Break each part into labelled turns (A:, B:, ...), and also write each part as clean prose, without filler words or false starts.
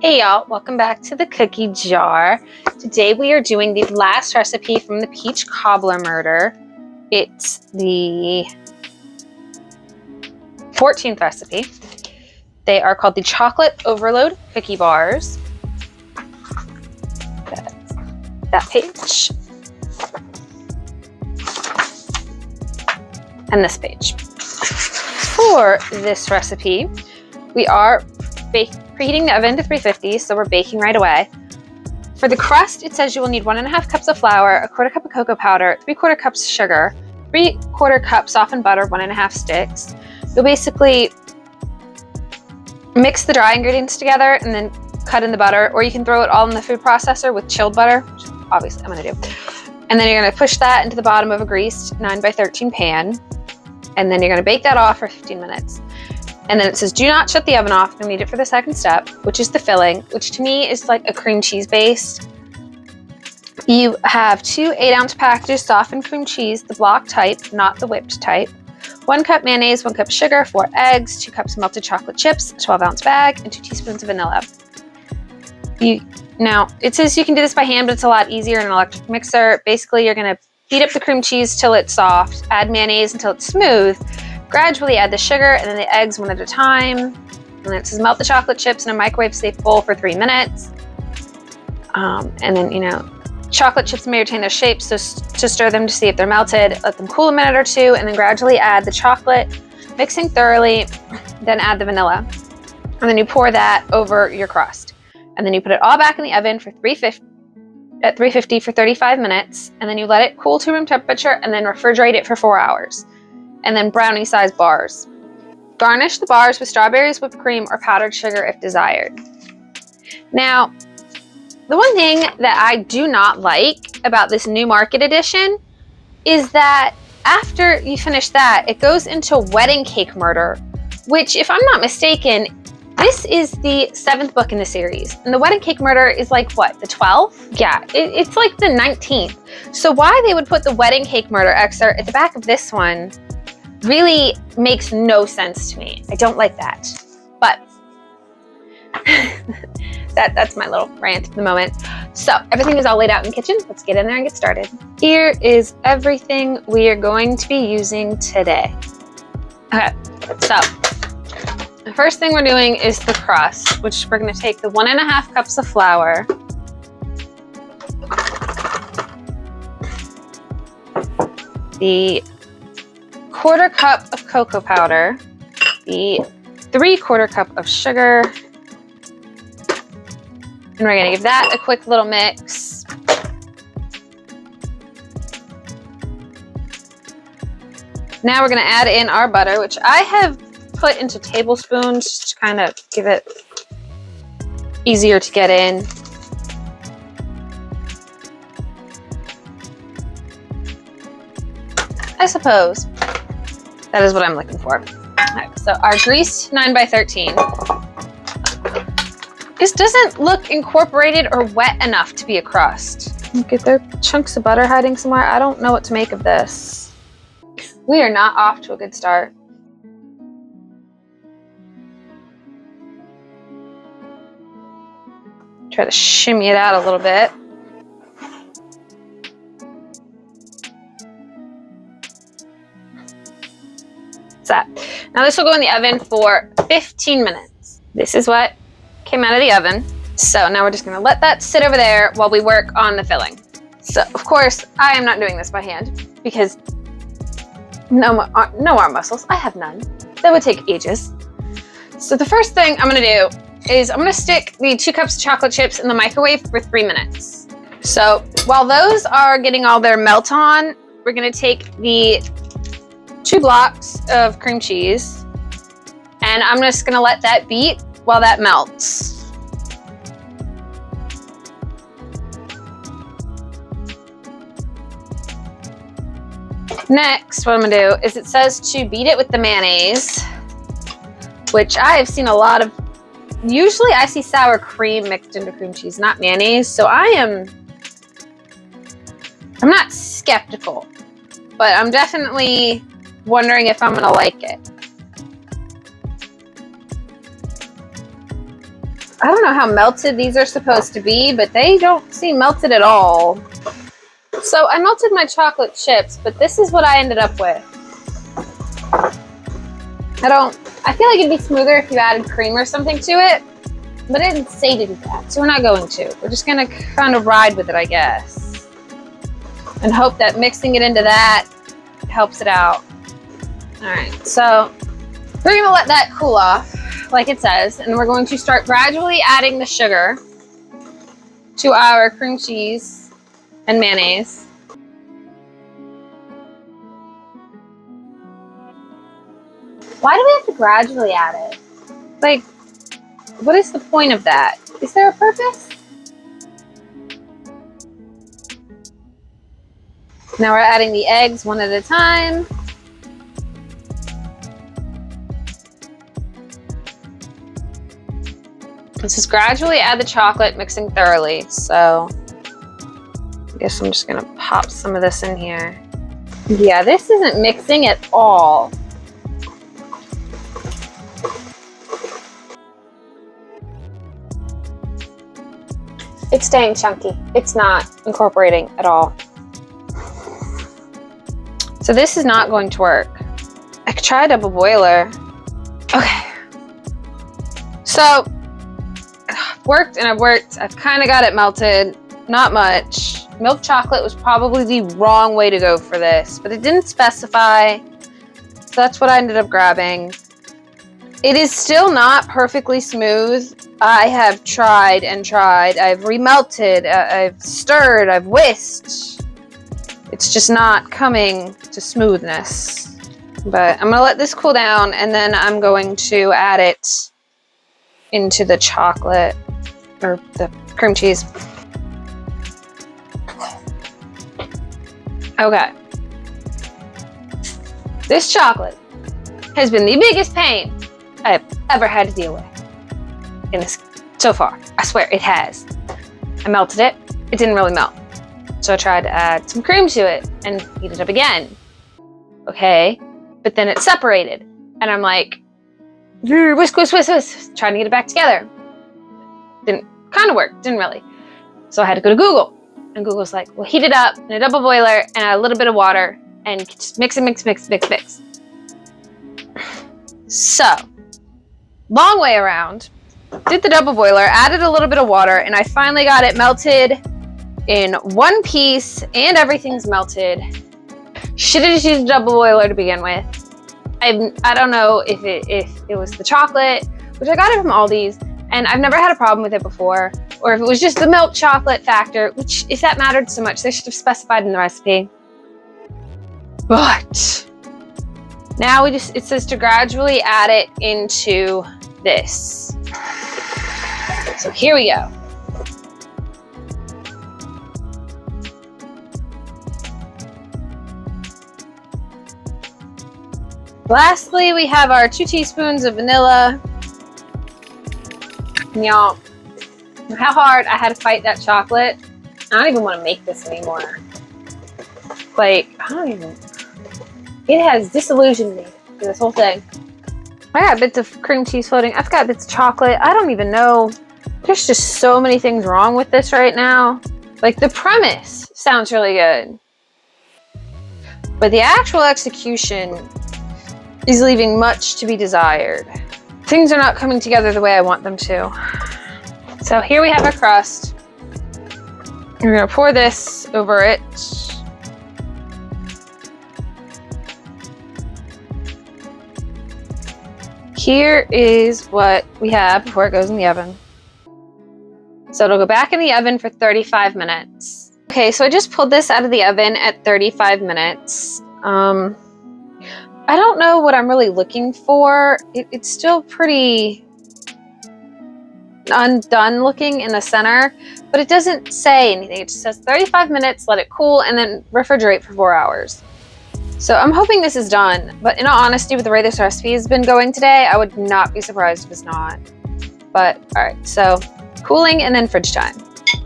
A: Hey y'all, welcome back to the cookie jar. Today we are doing the last recipe from the peach cobbler murder. It's the 14th recipe. They are called the chocolate overload cookie bars. That page. And this page. For this recipe, we are preheating the oven to 350, so we're baking right away. For the crust, it says you will need 1.5 cups of flour, 1/4 cup of cocoa powder, 3/4 cups sugar, 3/4 cup softened butter, 1.5 sticks. You'll basically mix the dry ingredients together and then cut in the butter, or you can throw it all in the food processor with chilled butter, which obviously I'm gonna do. And then you're gonna push that into the bottom of a greased 9x13 pan, and then you're gonna bake that off for 15 minutes. And then it says, do not shut the oven off. You'll need it for the second step, which is the filling, which to me is like a cream cheese base. You have 2 8-ounce packages softened cream cheese, the block type, not the whipped type. 1 cup mayonnaise, 1 cup sugar, 4 eggs, 2 cups melted chocolate chips, a 12-ounce bag, and 2 teaspoons of vanilla. Now, it says you can do this by hand, but it's a lot easier in an electric mixer. Basically, you're gonna beat up the cream cheese till it's soft, add mayonnaise until it's smooth, gradually add the sugar and then the eggs one at a time. And then it says melt the chocolate chips in a microwave safe bowl for 3 minutes. And then, chocolate chips may retain their shape, so to stir them to see if they're melted, let them cool a minute or two, and then gradually add the chocolate, mixing thoroughly, then add the vanilla. And then you pour that over your crust. And then you put it all back in the oven for 350 for 35 minutes, and then you let it cool to room temperature and then refrigerate it for 4 hours. And then brownie size bars. Garnish the bars with strawberries, whipped cream, or powdered sugar if desired. Now, the one thing that I do not like about this new market edition is that after you finish that, it goes into wedding cake murder, which, if I'm not mistaken, this is the 7th book in the series. And the wedding cake murder is like, what, the 12th? Yeah, it's like the 19th. So why they would put the wedding cake murder excerpt at the back of this one really makes no sense to me. I don't like that. But that's my little rant at the moment. So everything is all laid out in the kitchen. Let's get in there and get started. Here is everything we are going to be using today. Okay, so the first thing we're doing is the crust, which we're going to take the 1.5 cups of flour, the 1/4 cup of cocoa powder, the 3/4 cup of sugar, and we're going to give that a quick little mix. Now we're going to add in our butter, which I have put into tablespoons just to kind of give it easier to get in. I suppose. That is what I'm looking for. Okay, so our greased 9x13. This doesn't look incorporated or wet enough to be a crust. Look, is there chunks of butter hiding somewhere? I don't know what to make of this. We are not off to a good start. Try to shimmy it out a little bit. That. Now this will go in the oven for 15 minutes. This is what came out of the oven. So now we're just going to let that sit over there while we work on the filling. So of course I am not doing this by hand because no arm muscles. I have none. That would take ages. So the first thing I'm going to do is I'm going to stick the 2 cups of chocolate chips in the microwave for 3 minutes. So while those are getting all their melt on, we're going to take the 2 blocks of cream cheese, and I'm just gonna let that beat while that melts. Next, what I'm gonna do is it says to beat it with the mayonnaise, which I have seen a lot of. Usually I see sour cream mixed into cream cheese, not mayonnaise, so I'm not skeptical, but I'm definitely wondering if I'm gonna like it. I don't know how melted these are supposed to be, but they don't seem melted at all. So I melted my chocolate chips, but this is what I ended up with. I feel like it'd be smoother if you added cream or something to it, but it didn't say to do that, so we're not going to. We're just gonna kind of ride with it, I guess, and hope that mixing it into that helps it out. All right, so we're gonna let that cool off, like it says, and we're going to start gradually adding the sugar to our cream cheese and mayonnaise. Why do we have to gradually add it? Like, what is the point of that? Is there a purpose? Now we're adding the eggs one at a time. Let's just gradually add the chocolate, mixing thoroughly. So I guess I'm just gonna pop some of this in here. Yeah, this isn't mixing at all. It's staying chunky. It's not incorporating at all. So this is not going to work. I could try a double boiler. Okay. So I've worked and I've worked. I've kind of got it melted. Not much. Milk chocolate was probably the wrong way to go for this, but it didn't specify. So that's what I ended up grabbing. It is still not perfectly smooth. I have tried and tried. I've remelted, I've stirred, I've whisked. It's just not coming to smoothness. But I'm gonna let this cool down and then I'm going to add it into the chocolate or the cream cheese. Okay. This chocolate has been the biggest pain I've ever had to deal with in this so far. I swear it has. I melted it. It didn't really melt. So I tried to add some cream to it and heat it up again. Okay, but then it separated. And I'm like, whisk, whisk, whisk, whisk, trying to get it back together. Didn't kind of work, didn't really. So I had to go to Google. And Google's like, well, heat it up in a double boiler and add a little bit of water and just mix it, mix, mix, mix, mix. So, long way around, did the double boiler, added a little bit of water, and I finally got it melted in one piece and everything's melted. Should have just used a double boiler to begin with. I don't know if it was the chocolate, which I got it from Aldi's, and I've never had a problem with it before, or if it was just the milk chocolate factor, which if that mattered so much, they should have specified in the recipe. But now it says to gradually add it into this. So here we go. Lastly, we have our 2 teaspoons of vanilla. And y'all, how hard I had to fight that chocolate. I don't even want to make this anymore. Like, it has disillusioned me for this whole thing. I got bits of cream cheese floating. I've got bits of chocolate. I don't even know. There's just so many things wrong with this right now. Like, the premise sounds really good, but the actual execution is leaving much to be desired. Things are not coming together the way I want them to. So here we have our crust. We're gonna pour this over it. Here is what we have before it goes in the oven. So it'll go back in the oven for 35 minutes. Okay, so I just pulled this out of the oven at 35 minutes. I don't know what I'm really looking for. It's still pretty undone looking in the center, but it doesn't say anything. It just says 35 minutes, let it cool, and then refrigerate for 4 hours. So I'm hoping this is done, but in all honesty, with the way this recipe has been going today, I would not be surprised if it's not. But all right, so cooling and then fridge time.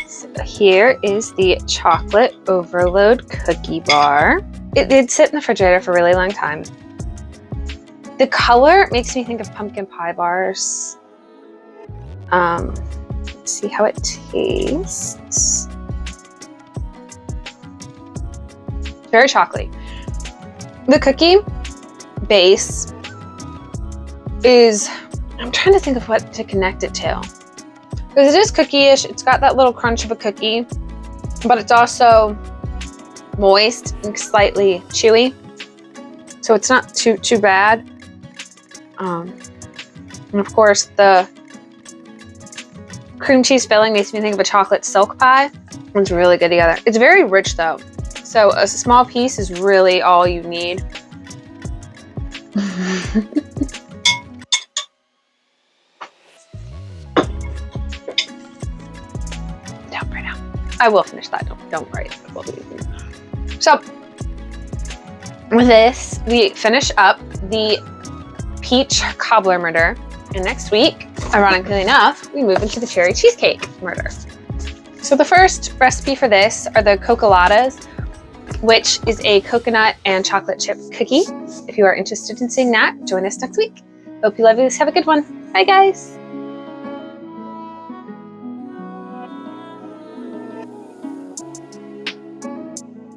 A: So here is the chocolate overload cookie bar. It did sit in the refrigerator for a really long time. The color makes me think of pumpkin pie bars. Let's see how it tastes. Very chocolatey. The cookie base is, I'm trying to think of what to connect it to. Because it is cookie-ish. It's got that little crunch of a cookie, but it's also moist and slightly chewy. So it's not too bad. And of course, the cream cheese filling makes me think of a chocolate silk pie. It's really good together. It's very rich though. So a small piece is really all you need. I will finish that. Don't worry. So with this, we finish up the peach cobbler murder, and next week, ironically enough, we move into the cherry cheesecake murder. So the first recipe for this are the cocoladas, which is a coconut and chocolate chip cookie. If you are interested in seeing that, join us next week. Hope you love this. Have a good one. Bye, guys.